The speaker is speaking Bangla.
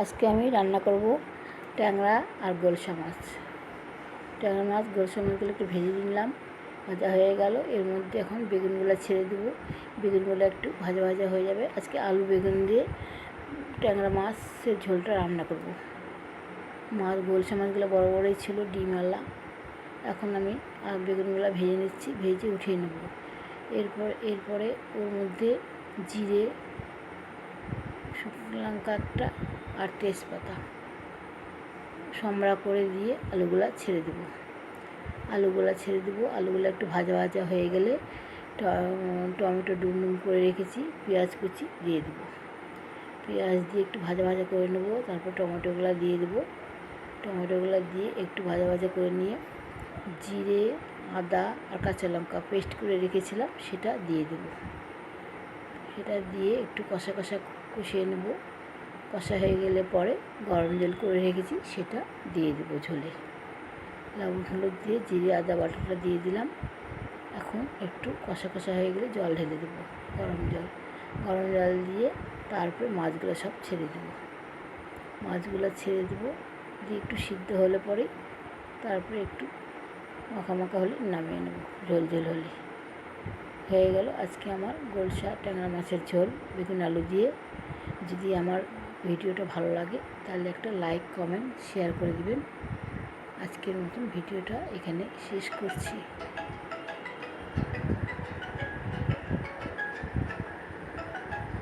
আজকে আমি রান্না করব ট্যাংরা আর গোলসা মাছ। ট্যাংরা মাছ গোলসা মাছগুলো একটু ভেজে নিলাম, ভাজা হয়ে গেল। এর মধ্যে এখন বেগুনগুলো ছেড়ে দেবো, বেগুনগুলো একটু ভাজা ভাজা হয়ে যাবে। আজকে আলু বেগুন দিয়ে ট্যাংরা মাছের ঝোলটা রান্না করব। গোলসা মাছগুলো বড় বড়ই ছিল, ডিমওয়ালা। এখন আমি বেগুনগুলো ভেজে নিচ্ছি, ভেজে উঠিয়ে নেব। এরপরে ওর মধ্যে জিরে, শুকনো লঙ্কা একটা আর তেজপাতা সম্রা করে দিয়ে আলুগুলো ছেড়ে দেবো। আলুগুলো একটু ভাজা ভাজা হয়ে গেলে টমেটো ডুম করে রেখেছি, পেঁয়াজ কুচি দিয়ে দেবো। পেঁয়াজ দিয়ে একটু ভাজা ভাজা করে নেব। তারপর টমেটোগুলো দিয়ে দেবো। টমেটোগুলো দিয়ে একটু ভাজা ভাজা করে নিয়ে জিরে, আদা আর কাঁচা লঙ্কা পেস্ট করে রেখেছিলাম সেটা দিয়ে দেবো। সেটা দিয়ে একটু কষিয়ে নেব। কষা হয়ে গেলে পরে গরম জল করে রেখেছি সেটা দিয়ে দেবো ঝোলে। লবণ হলুদ দিয়ে জিরে আদা বাটাটা দিয়ে দিলাম। এখন একটু কষা হয়ে গেলে জল ঢেলে দেবো, গরম জল দিয়ে তারপরে মাছগুলো সব ছেড়ে দেবো। দিয়ে একটু সিদ্ধ হলে পরে তারপরে একটু মাখা হলে নামিয়ে নেব। ঝোল হলে হয়ে গেল আজকে আমার গোলসা ট্যাংরা মাছের ঝোল বেগুন আলু দিয়ে। যদি আমার ভিডিওটা ভালো লাগে তাহলে একটা লাইক, কমেন্ট, শেয়ার করে দিবেন। আজকের মতন ভিডিওটা এখানে শেষ করছি।